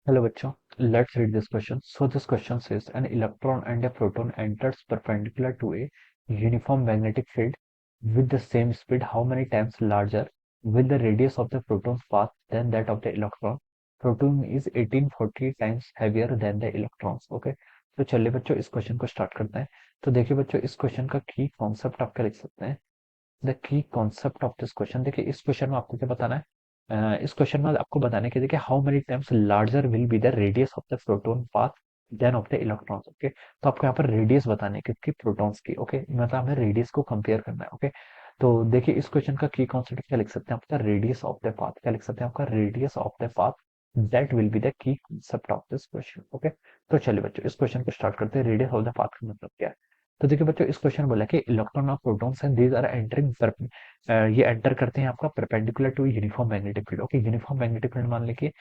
Hello बच्चों, let's read this question. So this question says an electron and a proton enters perpendicular to a uniform magnetic field with the same speed. How many times larger will the radius of the proton's path than that of the electron? Proton is 1840 times heavier than the electrons. Okay, तो चलिए बच्चों इस question को start करते हैं. तो देखिए बच्चों इस क्वेश्चन का की कॉन्सेप्ट आप क्या लिख सकते हैं. The key concept of this question. देखिए इस क्वेश्चन में आपको क्या बताना है. इस क्वेश्चन में आपको बताने के देखिए how many times larger will be the radius of the proton path than of the electrons. Okay, तो आपको यहाँ पर रेडियस बताने की किसकी प्रोटॉन्स की. ओके, मतलब हमें रेडियस को कंपेयर करना है. ओके, तो देखिए इस क्वेश्चन का की कॉन्सेप्ट क्या लिख सकते हैं आपका रेडियस ऑफ द पाथ. क्या लिख सकते हैं आपका radius of the path. That will be the key concept of this question. Okay, तो चलिए बच्चों इस क्वेश्चन को स्टार्ट करते हैं. रेडियस ऑफ द पाथ का मतलब क्या है. तो देखिए बच्चों इस क्वेश्चन बोला कि इलेक्ट्रॉन और प्रोटॉन्स हैं दीज आर एंटरिंग, ये एंटर करते हैं आपका perpendicular to uniform magnetic field. Okay, uniform magnetic field मान लें कि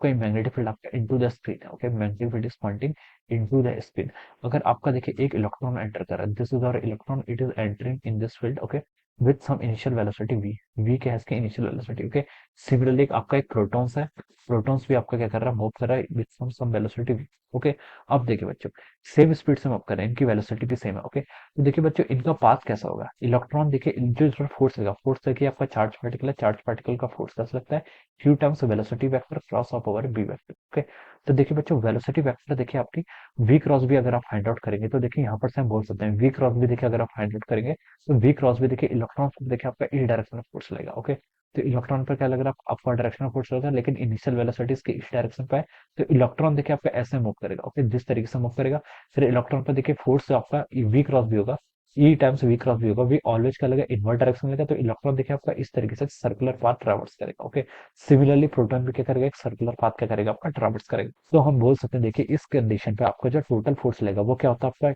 कोई मैग्नेटिक फील्ड आपका इनटू द स्क्रीन है. Okay, magnetic field is pointing into the screen. अगर आपका देखिए एक इलेक्ट्रॉन एंटर कर रहा है, this is our electron, it is entering in this field. Okay, with some initial velocity v. v क्या है इसकी इनिशियल वेलोसिटी. ओके, सिमिलरली आपका एक प्रोटॉन्स है, प्रोटॉन्स भी आपका क्या कर रहा है, मूव कर रहा है with some velocity v. Okay, अब देखिए बच्चों सेम स्पीड से मूव कर रहे हैं, इनकी वेलोसिटी भी सेम है. ओके, तो देखिए बच्चों इनका पाथ कैसा होगा. इलेक्ट्रॉन देखिए जो इस पर फोर्स लगा, फोर्स देखिए आपका चार्ज पार्टिकल है, चार्ज पार्टिकल का फोर्स कैसा लगता है q times velocity vector cross of over b vector. Okay, तो देखिए बच्चों वेलोसिटी वेक्टर देखिए आपकी v क्रॉस भी अगर आप फाइंड आउट करेंगे तो देखिए यहाँ पर से हम बोल सकते हैं v क्रॉस भी देखिए अगर आप फाइंड आउट करेंगे तो v क्रॉस भी देखिए इलेक्ट्रॉन पर देखिए आपका इस डायरेक्शन में फोर्स लगेगा. ओके, तो इलेक्ट्रॉन पर क्या लग रहा है अपवर्ड डायरेक्शन में फोर्स लगेगा, लेकिन इनिशियल वेलोसिटी इसकी इस डायरेक्शन पे है. तो इलेक्ट्रॉन देखिए आपका ऐसे मूव करेगा. ओके, जिस तरीके से मूव करेगा फिर इलेक्ट्रॉन पर देखिए फोर्स आपका वी क्रॉस भी होगा, ई टाइम्स वी क्रॉस भी होगा. वी ऑलवेज क्या लगेगा इनवर्ट डायरेक्शन में, तो इलेक्ट्रॉन देखिए आपका इस तरीके से सर्कुलर पाथ ट्रैवर्स करेगा. ओके, सिमिलरली प्रोटॉन भी क्या करेगा, एक सर्कुलर पाथ क्या करेगा आपका ट्रैवर्स करेगा. तो हम बोल सकते हैं देखिए इस कंडीशन पे आपका जो टोटल फोर्स लगेगा वो क्या होता है आपका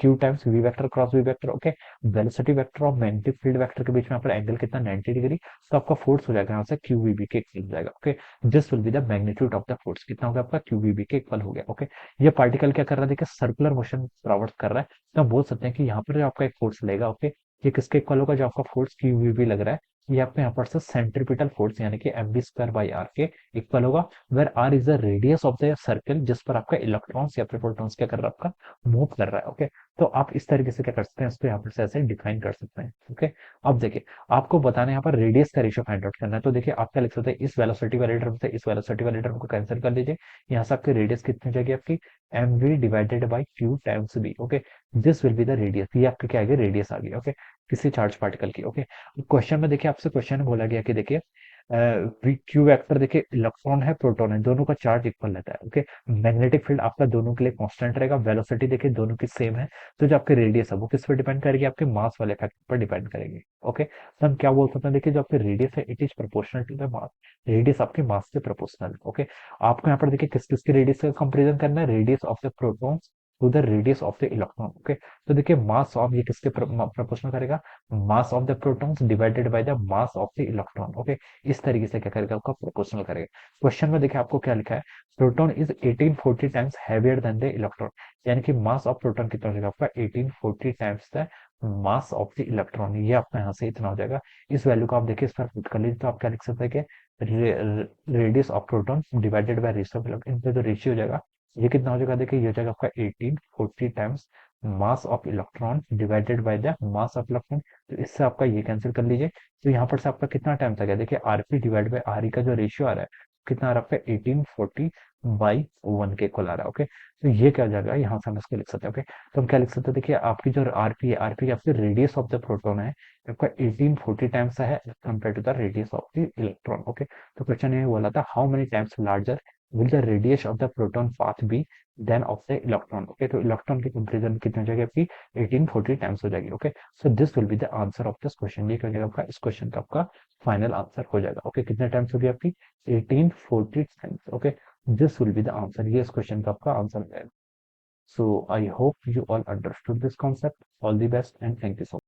q times v vector cross v vector. Okay, velocity vector और मैग्नेटिक फील्ड वेक्टर के बीच में आपका एंगल कितना 90 डिग्री. तो आपका फोर्स हो जाएगा यहाँ से क्यू वी बी के इक्वल हो जाएगा. Okay, this will be the magnitude of the force. कितना होगा आपका क्यू वी बी के इक्वल हो गया. ओके, ये पार्टिकल क्या कर रहा है देखिए सर्कुलर मोशन ट्रैवर्स कर रहा है. तो हम बोल सकते हैं कि यहाँ पर जो आपका एक फोर्स लगेगा. ओके, ये किसके इक्वल होगा, जो आपका फोर्स क्यूवीबी लग रहा है ये आपको यहाँ पर से सेंट्रीपिटल फोर्स यानी कि m b square by r के इक्वल होगा, where r is the radius of the circle जिस पर आपका इलेक्ट्रॉन्स या फिर प्रोटॉन्स क्या कर रहा है आपका मूव कर रहा है. ओके, तो आप इस तरीके से क्या कर सकते हैं, इसको यहाँ पर से ऐसे डिफाइन कर सकते हैं. ओके, अब देखिए आपको बताना है यहाँ पर रेडियस का रेशियो फाइंड आउट करना है. तो देखिए आप क्या लिख सकते हैं, इस वेलोसिटी वाले टर्म से इस वेलोसिटी वाले टर्म को कैंसिल कर लीजिए. यहाँ से आपकी रेडियस कितनी हो जाएगी आपकी m v divided by q times b. Okay, this will be the radius. ये आपकी क्या आ गई रेडियस आ गई. ओके, किसी चार्ज पार्टिकल की. ओके, क्वेश्चन में देखिए आपसे क्वेश्चन में बोला गया कि देखिए क्यू वेक्टर देखिए इलेक्ट्रॉन है प्रोटॉन है दोनों का चार्ज इक्वल रहता है. ओके, मैग्नेटिक फील्ड आपका दोनों के लिए कांस्टेंट रहेगा, वेलोसिटी देखिए दोनों की सेम है. तो जो आपकी रेडियस है वो किस पर डिपेंड करेगी, आपके मास वाले फैक्टर पर डिपेंड करेगी. ओके, तो हम क्या बोल सकते हैं देखिए जो आपकी रेडियस है it is proportional to the mass. Radius आपके मास से प्रोपोर्शनल. ओके, आपको यहाँ पर देखिए किस किस की रेडियस का कंपेरिजन करना है, radius of the proton to the radius of the electron. Okay, तो देखिए मास ऑफ ये किसके प्रोपोर्शनल करेगा, mass of the protons divided by the mass of the electron. Okay, इस तरीके से क्या करेगा आपका प्रोपोर्शनल करेगा. क्वेश्चन में देखिए आपको क्या लिखा है, proton is 1840 times heavier than the electron. यानी कि मास ऑफ प्रोटॉन कितना हो जाएगा आपका 1840 times the mass of the electron. ये आपका यहाँ से इतना हो जाएगा. इस वैल्यू को आप देखिए इस पर पुट कर लीजिए तो आप क्या लिख सकते हैं कि radius of proton divided by ratio of electron, इनका जो रेशियो हो जाएगा ये कितना हो जाएगा देखिए ये हो जाएगा आपका 1840 times mass of electron divided by the mass of electron. तो इससे आपका ये कैंसिल कर लीजिए. तो यहाँ पर से आपका कितना टाइम था गया देखिए RP divide by R E का जो रेशियो आ रहा है कितना आ रहा है आपका 1840 बाई 1 के इक्वल आ रहा है. ओके, तो ये क्या हो जाएगा यहाँ से हम इसको लिख सकते हैं. ओके, तो हम क्या लिख सकते हैं देखिए आपकी जो आरपी है, आरपी आपकी रेडियस ऑफ द प्रोटॉन है आपका 1840 टाइम्स है compare to the radius of the electron. Okay, तो क्वेश्चन ये बोला था how many times larger will the radius of the proton path be than of the electron. Okay, तो electron की comparison कितनी हो जाएगी आपकी 1840 टाइम्स हो जाएगी. Okay, so this will be the answer of this question. ये क्या हो जाएगा आपका इस क्वेश्चन का आपका फाइनल आंसर हो जाएगा. ओके, कितने टाइम्स होगी आपकी 1840 times. Okay, this will be the answer. ये इस क्वेश्चन का आपका आंसर है. So I hope you all understood this concept. All the best and thank you so